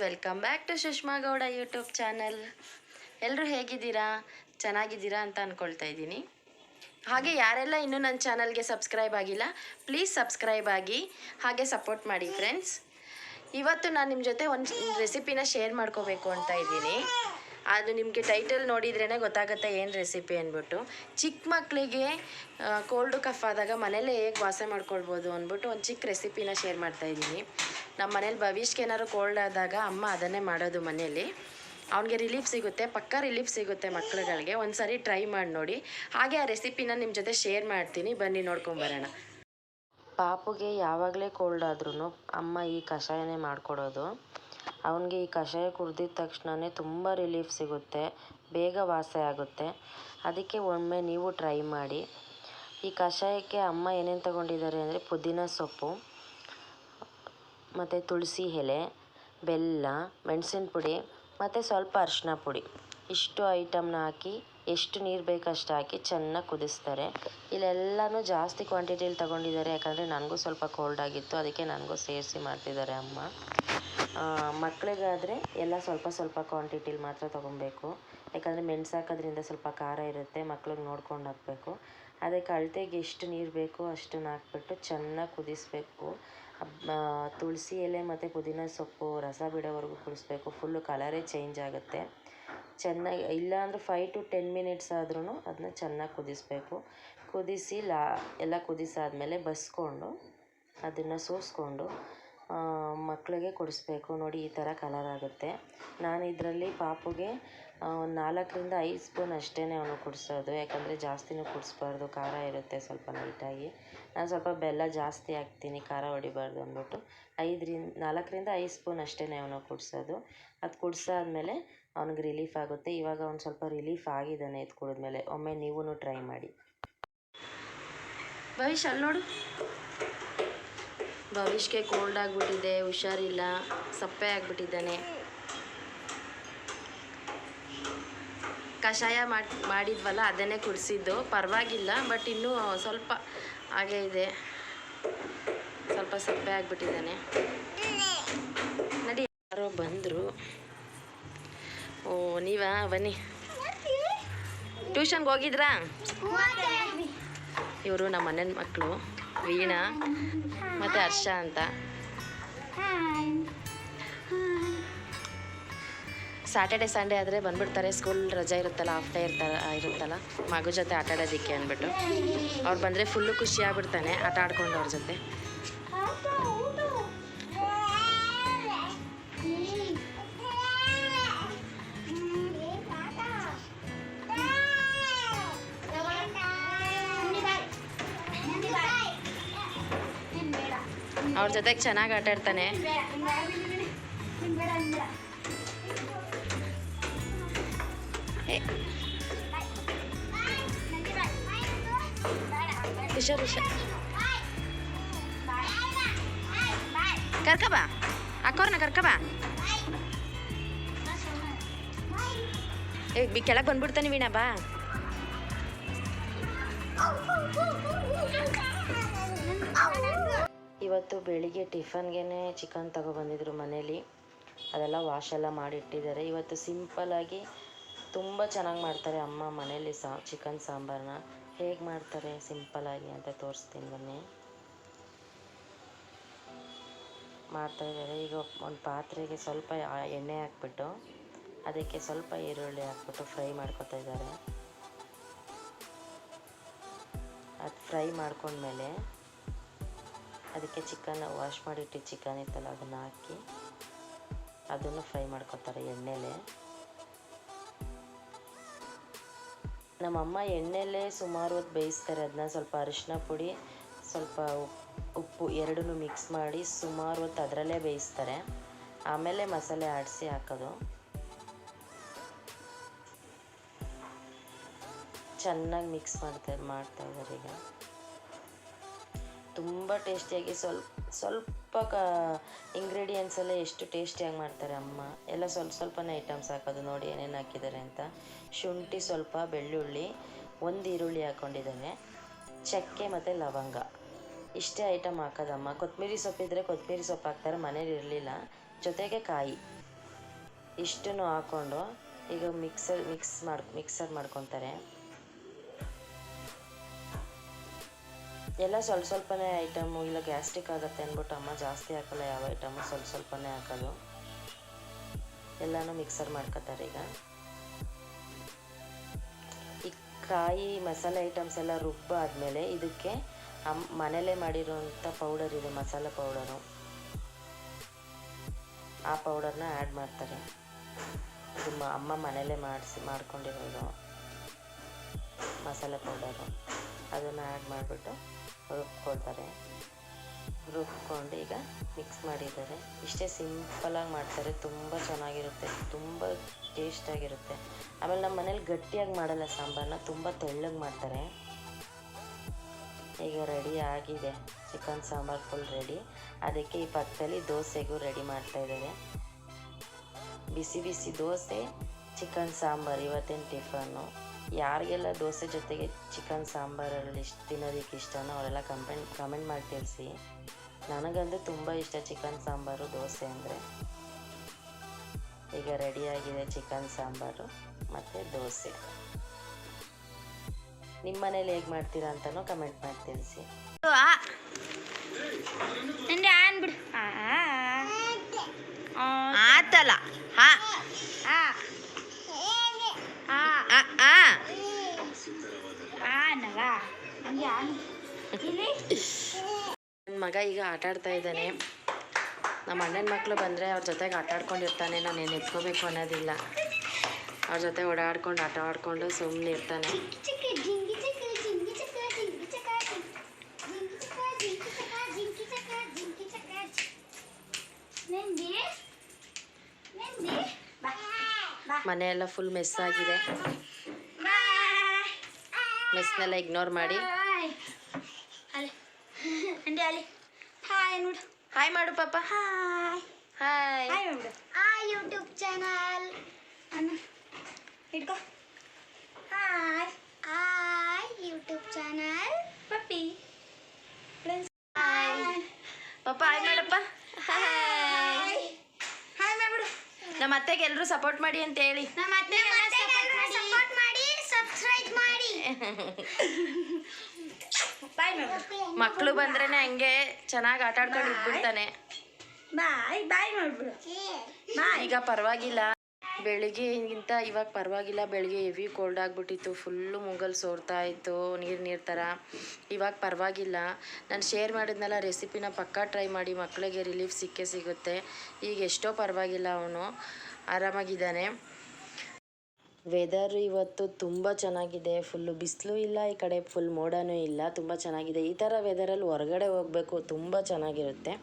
Welcome back to Sushma Gowda YouTube channel. ಎಲ್ಲರೂ ಹೇಗಿದ್ದೀರಾ? ಚೆನ್ನಾಗಿದ್ದೀರಾ ಅಂತ ಅಂದ್ಕೊಳ್ತಾ ಇದ್ದೀನಿ. ಹಾಗೆ ಯಾರೆಲ್ಲ ಇನ್ನೂ ನನ್ನ ಚಾನಲ್ಗೆ ಸಬ್ಸ್ಕ್ರೈಬ್ ಆಗಿಲ್ಲ, ಪ್ಲೀಸ್ ಸಬ್ಸ್ಕ್ರೈಬ್ ಆಗಿ ಹಾಗೆ ಸಪೋರ್ಟ್ ಮಾಡಿ ಫ್ರೆಂಡ್ಸ್. ಇವತ್ತು ನಾನು ನಿಮ್ಮ ಜೊತೆ ಒಂದು ರೆಸಿಪಿನ ಶೇರ್ ಮಾಡ್ಕೋಬೇಕು ಅಂತ ಇದ್ದೀನಿ. ಅದು ನಿಮಗೆ ಟೈಟಲ್ ನೋಡಿದ್ರೇ ಗೊತ್ತಾಗುತ್ತೆ ಏನು ರೆಸಿಪಿ ಅಂದ್ಬಿಟ್ಟು. ಚಿಕ್ಕ ಮಕ್ಕಳಿಗೆ ಕೋಲ್ಡು ಕಫ್ ಆದಾಗ ಮನೇಲೇ ಹೇಗೆ ವಾಸ ಮಾಡ್ಕೊಳ್ಬೋದು ಅಂದ್ಬಿಟ್ಟು ಒಂದು ಚಿಕ್ಕ ರೆಸಿಪಿನ ಶೇರ್ ಮಾಡ್ತಾಯಿದ್ದೀನಿ. ನಮ್ಮ ಮನೇಲಿ ಭವಿಷ್ಯಕ್ಕೆ ಏನಾದ್ರು ಕೋಲ್ಡ್ ಆದಾಗ ಅಮ್ಮ ಅದನ್ನೇ ಮಾಡೋದು ಮನೇಲಿ. ಅವನಿಗೆ ರಿಲೀಫ್ ಸಿಗುತ್ತೆ, ಪಕ್ಕ ರಿಲೀಫ್ ಸಿಗುತ್ತೆ ಮಕ್ಕಳುಗಳಿಗೆ. ಒಂದು ಸಾರಿ ಟ್ರೈ ಮಾಡಿ ನೋಡಿ. ಹಾಗೆ ಆ ರೆಸಿಪಿನ ನಿಮ್ಮ ಜೊತೆ ಶೇರ್ ಮಾಡ್ತೀನಿ, ಬನ್ನಿ ನೋಡ್ಕೊಂಬರೋಣ. ಪಾಪುಗೆ ಯಾವಾಗಲೇ ಕೋಲ್ಡ್ ಆದ್ರೂ ಅಮ್ಮ ಈ ಕಷಾಯನೇ ಮಾಡಿಕೊಡೋದು. ಅವನಿಗೆ ಈ ಕಷಾಯ ಕುಡ್ದಿದ ತಕ್ಷಣವೇ ತುಂಬ ರಿಲೀಫ್ ಸಿಗುತ್ತೆ, ಬೇಗ ವಾಸಿ ಆಗುತ್ತೆ. ಅದಕ್ಕೆ ಒಮ್ಮೆ ನೀವು ಟ್ರೈ ಮಾಡಿ. ಈ ಕಷಾಯಕ್ಕೆ ಅಮ್ಮ ಏನೇನು ತಗೊಂಡಿದ್ದಾರೆ ಅಂದರೆ ಪುದೀನ ಸೊಪ್ಪು ಮತ್ತು ತುಳಸಿ ಎಲೆ, ಬೆಲ್ಲ, ಮೆಣಸಿನ ಪುಡಿ ಮತ್ತು ಸ್ವಲ್ಪ ಅರಿಶಿನ ಪುಡಿ, ಇಷ್ಟು ಐಟಮ್ನ ಹಾಕಿ ಎಷ್ಟು ನೀರು ಬೇಕಷ್ಟು ಹಾಕಿ ಚೆನ್ನಾಗಿ ಕುದಿಸ್ತಾರೆ. ಇಲ್ಲೆಲ್ಲನೂ ಜಾಸ್ತಿ ಕ್ವಾಂಟಿಟಿಲಿ ತಗೊಂಡಿದ್ದಾರೆ, ಯಾಕಂದರೆ ನನಗೂ ಸ್ವಲ್ಪ ಕೋಲ್ಡ್ ಆಗಿತ್ತು, ಅದಕ್ಕೆ ನನಗೂ ಸೇರಿಸಿ ಮಾಡ್ತಿದ್ದಾರೆ ಅಮ್ಮ. ಮಕ್ಕಳಿಗಾದರೆ ಎಲ್ಲ ಸ್ವಲ್ಪ ಸ್ವಲ್ಪ ಕ್ವಾಂಟಿಟಿಲಿ ಮಾತ್ರ ತೊಗೊಬೇಕು, ಯಾಕಂದರೆ ಮೆಣಸು ಹಾಕೋದ್ರಿಂದ ಸ್ವಲ್ಪ ಖಾರ ಇರುತ್ತೆ, ಮಕ್ಳಿಗೆ ನೋಡ್ಕೊಂಡು ಹಾಕಬೇಕು. ಅದಕ್ಕೆ ಅಳತೆಗೆ ಎಷ್ಟು ನೀರು ಬೇಕೋ ಅಷ್ಟನ್ನು ಹಾಕ್ಬಿಟ್ಟು ಚೆನ್ನಾಗಿ ಕುದಿಸ್ಬೇಕು. ತುಳಸಿ ಎಲೆ ಮತ್ತು ಪುದೀನ ಸೊಪ್ಪು ರಸ ಬಿಡೋವರೆಗೂ ಕುದಿಸ್ಬೇಕು. ಫುಲ್ಲು ಕಲರೇ ಚೇಂಜ್ ಆಗುತ್ತೆ. ಚೆನ್ನಾಗಿ ಇಲ್ಲಾಂದ್ರೆ 5 to 10 ಮಿನಿಟ್ಸ್ ಆದ್ರೂ ಅದನ್ನ ಚೆನ್ನಾಗಿ ಕುದಿಸ್ಬೇಕು. ಕುದಿಸಿ ಎಲ್ಲ ಕುದಿಸಾದ್ಮೇಲೆ ಬಸ್ಕೊಂಡು ಅದನ್ನು ಸೋಸ್ಕೊಂಡು ಮಕ್ಕಳಿಗೆ ಕುಡಿಸ್ಬೇಕು. ನೋಡಿ ಈ ಥರ ಕಲರ್ ಆಗುತ್ತೆ. ನಾನು ಇದರಲ್ಲಿ ಪಾಪುಗೆ 4-5 ಸ್ಪೂನ್ ಅಷ್ಟೇ ಅವನು ಕುಡಿಸೋದು, ಯಾಕಂದರೆ ಜಾಸ್ತಿನೂ ಕುಡಿಸ್ಬಾರ್ದು, ಖಾರ ಇರುತ್ತೆ ಸ್ವಲ್ಪ ಲೈಟಾಗಿ. ನಾನು ಸ್ವಲ್ಪ ಬೆಲ್ಲ ಜಾಸ್ತಿ ಹಾಕ್ತೀನಿ, ಖಾರ ಹೊಡಿಬಾರ್ದು ಅಂದ್ಬಿಟ್ಟು 4-5 ಸ್ಪೂನ್ ಅಷ್ಟೇ ಅವನು ಕುಡಿಸೋದು. ಅದು ಕುಡಿಸಾದ್ಮೇಲೆ ಅವ್ನಿಗೆ ರಿಲೀಫ್ ಆಗುತ್ತೆ. ಇವಾಗ ಅವ್ನು ಸ್ವಲ್ಪ ರಿಲೀಫ್ ಆಗಿದ್ದಾನೆ ಇದು ಕುಡಿದ್ಮೇಲೆ. ಒಮ್ಮೆ ನೀವೂ ಟ್ರೈ ಮಾಡಿ. ಭವಿಷ್ ಅಲ್ಲಿ ನೋಡು, ಭವಿಷ್ಗೆ ಕೋಲ್ಡ್ ಆಗಿಬಿಟ್ಟಿದೆ, ಹುಷಾರಿಲ್ಲ, ಸಪ್ಪೆ ಆಗಿಬಿಟ್ಟಿದ್ದಾನೆ. ಕಷಾಯ ಮಾಡಿದ್ವಲ್ಲ ಅದನ್ನೇ ಕುಡಿಸಿದ್ದು, ಪರವಾಗಿಲ್ಲ, ಬಟ್ ಇನ್ನೂ ಸ್ವಲ್ಪ ಹಾಗೇ ಇದೆ, ಸ್ವಲ್ಪ ಸಪ್ಪೆ ಆಗಿಬಿಟ್ಟಿದ್ದಾನೆ. ನಡಿ, ಯಾರೋ ಬಂದರು. ಓ ನೀವಾ, ಬನ್ನಿ. ಟ್ಯೂಷನ್ಗೆ ಹೋಗಿದ್ರಾ? ಇವರು ನಮ್ಮ ಮನೆ ಮಕ್ಕಳು, ವೀಣಾ ಮತ್ತು ಹರ್ಷ ಅಂತ. ಸ್ಯಾಟರ್ಡೆ ಸಂಡೇ ಆದರೆ ಬಂದುಬಿಡ್ತಾರೆ, ಸ್ಕೂಲ್ ರಜೆ ಇರುತ್ತಲ್ಲ, ಹಾಫ್ ಡೇ ಇರುತ್ತಲ್ಲ, ಮಗು ಜೊತೆ ಆಟ ಆಡೋದಕ್ಕೆ ಅಂದ್ಬಿಟ್ಟು. ಅವ್ರು ಬಂದರೆ ಫುಲ್ಲು ಖುಷಿ ಆಗ್ಬಿಡ್ತಾನೆ ಆಟ ಆಡ್ಕೊಂಡು ಅವ್ರ ಜೊತೆ. ಅವ್ರ ಜೊತೆಗೆ ಚೆನ್ನಾಗಿ ಆಟ ಆಡ್ತಾನೆ. ಹುಷಾರ್ ಹುಷಾರ್, ಕರ್ಕಬಾ ಅಕ್ಕೋರ್ನ ಕರ್ಕಬಾ. ಕೆಳಗೆ ಬಂದ್ಬಿಡ್ತಾನೆ ವೀಣಾ, ಬಾ. ಇವತ್ತು ಬೆಳಿಗ್ಗೆ ಟಿಫನ್ಗೆ ಚಿಕನ್ ತಗೊಬಂದಿದ್ರು ಮನೇಲಿ, ಅದೆಲ್ಲ ವಾಶ್ ಎಲ್ಲ ಮಾಡಿಟ್ಟಿದ್ದಾರೆ. ಇವತ್ತು ಸಿಂಪಲ್ಲಾಗಿ ತುಂಬ ಚೆನ್ನಾಗಿ ಮಾಡ್ತಾರೆ ಅಮ್ಮ ಮನೇಲಿ ಚಿಕನ್ ಸಾಂಬಾರನ್ನ. ಹೇಗೆ ಮಾಡ್ತಾರೆ ಸಿಂಪಲ್ಲಾಗಿ ಅಂತ ತೋರಿಸ್ತೀನಿ ಬನ್ನಿ. ಮಾಡ್ತಾಯಿದ್ದಾರೆ. ಈಗ ಒಂದು ಪಾತ್ರೆಗೆ ಸ್ವಲ್ಪ ಎಣ್ಣೆ ಹಾಕ್ಬಿಟ್ಟು ಅದಕ್ಕೆ ಸ್ವಲ್ಪ ಈರುಳ್ಳಿ ಹಾಕ್ಬಿಟ್ಟು ಫ್ರೈ ಮಾಡ್ಕೊತಾ ಇದ್ದಾರೆ. ಅದು ಫ್ರೈ ಮಾಡ್ಕೊಂಡ್ಮೇಲೆ ಅದಕ್ಕೆ ಚಿಕನ್ ವಾಶ್ ಮಾಡಿಟ್ಟು ಚಿಕನ್ ಇತ್ತಲ್ಲ ಅದನ್ನು ಹಾಕಿ ಅದನ್ನು ಫ್ರೈ ಮಾಡ್ಕೊತಾರೆ ಎಣ್ಣೆಲೆ. ನಮ್ಮಮ್ಮ ಎಣ್ಣೆಲೆ ಸುಮಾರು ಹೊತ್ತು ಬೇಯಿಸ್ತಾರೆ ಅದನ್ನ. ಸ್ವಲ್ಪ ಅರಿಶಿನ ಪುಡಿ, ಸ್ವಲ್ಪ ಉಪ್ಪು ಎರಡನ್ನೂ ಮಿಕ್ಸ್ ಮಾಡಿ ಸುಮಾರು ಹೊತ್ತು ಅದರಲ್ಲೇ ಬೇಯಿಸ್ತಾರೆ. ಆಮೇಲೆ ಮಸಾಲೆ ಆಡಿಸಿ ಹಾಕೋದು. ಚೆನ್ನಾಗಿ ಮಿಕ್ಸ್ ಮಾಡ್ತಾಯಿದ್ದಾರೆ. ಈಗ ತುಂಬ ಟೇಸ್ಟಿಯಾಗಿ ಸ್ವಲ್ಪ ಇಂಗ್ರೀಡಿಯೆಂಟ್ಸ್ ಎಲ್ಲ ಎಷ್ಟು ಟೇಸ್ಟಿಯಾಗಿ ಮಾಡ್ತಾರೆ ಅಮ್ಮ. ಎಲ್ಲ ಸ್ವಲ್ಪನೇ ಐಟಮ್ಸ್ ಹಾಕೋದು. ನೋಡಿ ಏನೇನು ಹಾಕಿದ್ದಾರೆ ಅಂತ. ಶುಂಠಿ ಸ್ವಲ್ಪ, ಬೆಳ್ಳುಳ್ಳಿ, 1 ಈರುಳ್ಳಿ ಹಾಕ್ಕೊಂಡಿದ್ದಾನೆ, ಚಕ್ಕೆ ಮತ್ತು ಲವಂಗ, ಇಷ್ಟೇ ಐಟಮ್ ಹಾಕೋದಮ್ಮ. ಕೊತ್ತಂಬರಿ ಸೊಪ್ಪಿದ್ರೆ ಕೊತ್ತಂಬರಿ ಸೊಪ್ಪು ಹಾಕ್ತಾರೆ, ಮನೇಲಿ ಇರಲಿಲ್ಲ. ಜೊತೆಗೆ ಕಾಯಿ ಇಷ್ಟನ್ನು ಹಾಕ್ಕೊಂಡು ಈಗ ಮಿಕ್ಸರ್ ಮಾಡ್ಕೊತಾರೆ. ಎಲ್ಲ ಸ್ವಲ್ಪನೇ ಐಟಮು, ಇಲ್ಲ ಗ್ಯಾಸ್ಟ್ರಿಕ್ ಆಗುತ್ತೆ ಅಂದ್ಬಿಟ್ಟು ಅಮ್ಮ ಜಾಸ್ತಿ ಹಾಕಲ್ಲ ಯಾವ ಐಟಮು, ಸ್ವಲ್ಪನೇ ಹಾಕೋದು. ಎಲ್ಲನೂ ಮಿಕ್ಸರ್ ಮಾಡ್ಕೊತಾರೆ. ಈಗ ಈ ಕಾಯಿ ಮಸಾಲೆ ಐಟಮ್ಸ್ ಎಲ್ಲ ರುಬ್ಬಾದ್ಮೇಲೆ ಇದಕ್ಕೆ ಮನೇಲೇ ಮಾಡಿರೋಂಥ ಪೌಡರ್ ಇದೆ, ಮಸಾಲೆ ಪೌಡರು. ಆ ಪೌಡರ್ನ ಆ್ಯಡ್ ಮಾಡ್ತಾರೆ. ಇದು ಅಮ್ಮ ಮನೇಲೇ ಮಾಡ್ಕೊಂಡಿರೋದು ಮಸಾಲೆ ಪೌಡರು. ಅದನ್ನು ಆ್ಯಡ್ ಮಾಡಿಬಿಟ್ಟು ರುಬ್ಕೊಳ್ತಾರೆ. ರುಬ್ಕೊಂಡು ಈಗ ಮಿಕ್ಸ್ ಮಾಡಿದ್ದಾರೆ. ಇಷ್ಟೇ ಸಿಂಪಲಾಗಿ ಮಾಡ್ತಾರೆ, ತುಂಬ ಚೆನ್ನಾಗಿರುತ್ತೆ, ತುಂಬ ಟೇಸ್ಟಾಗಿರುತ್ತೆ. ಆಮೇಲೆ ನಮ್ಮ ಮನೇಲಿ ಗಟ್ಟಿಯಾಗಿ ಮಾಡಲ್ಲ ಸಾಂಬಾರನ್ನ, ತುಂಬ ತೆಳ್ಳಗೆ ಮಾಡ್ತಾರೆ. ಈಗ ರೆಡಿ ಆಗಿದೆ ಚಿಕನ್ ಸಾಂಬಾರು, ಫುಲ್ ರೆಡಿ. ಅದಕ್ಕೆ ಈ ಪಕ್ಕದಲ್ಲಿ ದೋಸೆಗೂ ರೆಡಿ ಮಾಡ್ತಾಯಿದ್ದಾರೆ. ಬಿಸಿ ಬಿಸಿ ದೋಸೆ, ಚಿಕನ್ ಸಾಂಬಾರು ಇವತ್ತಿನ ಟಿಫನ್ನು. ಯಾರಿಗೆಲ್ಲ ದೋಸೆ ಜೊತೆಗೆ ಚಿಕನ್ ಸಾಂಬಾರಲ್ಲಿ ತಿನ್ನೋದಕ್ಕೆ ಇಷ್ಟನೋ ಅವರೆಲ್ಲ ಕಮೆಂಟ್ ಮಾಡಿ ತಿಳಿಸಿ. ನನಗಂತೂ ತುಂಬ ಇಷ್ಟ ಚಿಕನ್ ಸಾಂಬಾರು ದೋಸೆ ಅಂದರೆ. ಈಗ ರೆಡಿಯಾಗಿದೆ ಚಿಕನ್ ಸಾಂಬಾರು ಮತ್ತು ದೋಸೆ. ನಿಮ್ಮ ಮನೇಲಿ ಹೇಗೆ ಮಾಡ್ತೀರಾ ಅಂತಲೂ ಕಮೆಂಟ್ ಮಾಡಿ ತಿಳಿಸಿ. ಆತಲ್ಲ ನನ್ನ ಮಗ ಈಗ ಆಟ ಆಡ್ತಾ ಇದ್ದಾನೆ. ನಮ್ಮ ಅಣ್ಣನ ಮಕ್ಕಳು ಬಂದರೆ ಅವ್ರ ಜೊತೆಗೆ ಆಟ ಆಡ್ಕೊಂಡಿರ್ತಾನೆ. ನಾನೇನು ಎತ್ಕೋಬೇಕು ಅನ್ನೋದಿಲ್ಲ. ಅವ್ರ ಜೊತೆ ಓಡಾಡ್ಕೊಂಡು ಆಟ ಆಡ್ಕೊಂಡು ಸುಮ್ಮನೆ ಇರ್ತಾನೆ. ಮನೆಯೆಲ್ಲ ಫುಲ್ ಮೆಸ್ ಆಗಿದೆ. ಮೆಸ್ನೆಲ್ಲ ಇಗ್ನೋರ್ ಮಾಡಿ ಹಾಯ್ ಮಾಡು ಪಾಪ. ಹಾಯ್ ಯೂಟ್ಯೂಬ್ ಚಾನಲ್ ಇಟ್ಕೋ. ಹಾಯ್ ಯೂಟ್ಯೂಬ್ ಚಾನಲ್ ಪಪ್ಪಿ ಪಾಪ ಹಾಯ್ ಮಾಡಪ್ಪ. ಹಾಯ್ ಹಾಯ್ ಮಾಡ್ಬಿಡು. ನಮ್ಮ ಅತ್ತೆಗೆ ಎಲ್ಲರೂ ಸಪೋರ್ಟ್ ಮಾಡಿ ಅಂತ ಹೇಳಿ. ನಮ್ಮ ಅತ್ತೆಗೆ ಸಪೋರ್ಟ್ ಮಾಡಿ, ಸಬ್ಸ್ಕ್ರೈಬ್ ಮಾಡಿ. ಬಾಯ್ ಮಾಡ್ಬಿಡು. ಮಕ್ಕಳು ಬಂದ್ರೇನೆ ಹಂಗೆ ಚೆನ್ನಾಗಿ ಆಟ ಆಡ್ಕೊಂಡು ಇದ್ಬಿಡ್ತಾನೆ. ಬಾಯ್ ಮಾಡ್ಬಿಡು. ಈಗ ಪರವಾಗಿಲ್ಲ, ಬೆಳಿಗ್ಗೆಗಿಂತ ಇವಾಗ ಪರವಾಗಿಲ್ಲ. ಬೆಳಿಗ್ಗೆ ಹೆವಿ ಕೋಲ್ಡ್ ಆಗಿಬಿಟ್ಟಿತ್ತು, ಫುಲ್ಲು ಮೂಗಲ್ ಸೋರ್ತಾ ಇತ್ತು, ನೀರು ಥರ. ಇವಾಗ ಪರವಾಗಿಲ್ಲ. ನಾನು ಶೇರ್ ಮಾಡಿದ್ನೆಲ್ಲ ರೆಸಿಪಿನ ಪಕ್ಕಾ ಟ್ರೈ ಮಾಡಿ, ಮಕ್ಕಳಿಗೆ ರಿಲೀಫ್ ಸಿಗುತ್ತೆ. ಈಗ ಎಷ್ಟೋ ಪರವಾಗಿಲ್ಲ, ಅವನು ಆರಾಮಾಗಿದ್ದಾನೆ. ವೆದರು ಇವತ್ತು ತುಂಬ ಚೆನ್ನಾಗಿದೆ. ಫುಲ್ಲು ಬಿಸಿಲು ಇಲ್ಲ, ಈ ಕಡೆ ಫುಲ್ ಮೋಡನೂ ಇಲ್ಲ, ತುಂಬ ಚೆನ್ನಾಗಿದೆ. ಈ ಥರ ವೆದರಲ್ಲಿ ಹೊರಗಡೆ ಹೋಗಬೇಕು, ತುಂಬ ಚೆನ್ನಾಗಿರುತ್ತೆ.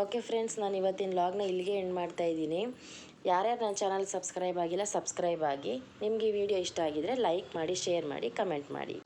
ಓಕೆ ಫ್ರೆಂಡ್ಸ್, ನಾನು ಇವತ್ತಿನ ವ್ಲಾಗ್ನ ಇಲ್ಲಿಗೆ ಎಂಡ್ ಮಾಡ್ತಾಯಿದ್ದೀನಿ. ಯಾರ್ಯಾರು ನನ್ನ ಚಾನಲ್ ಸಬ್ಸ್ಕ್ರೈಬ್ ಆಗಿಲ್ಲ, ಸಬ್ಸ್ಕ್ರೈಬ್ ಆಗಿ. ನಿಮಗೆ ಈ ವಿಡಿಯೋ ಇಷ್ಟ ಆಗಿದರೆ ಲೈಕ್ ಮಾಡಿ, ಶೇರ್ ಮಾಡಿ, ಕಮೆಂಟ್ ಮಾಡಿ.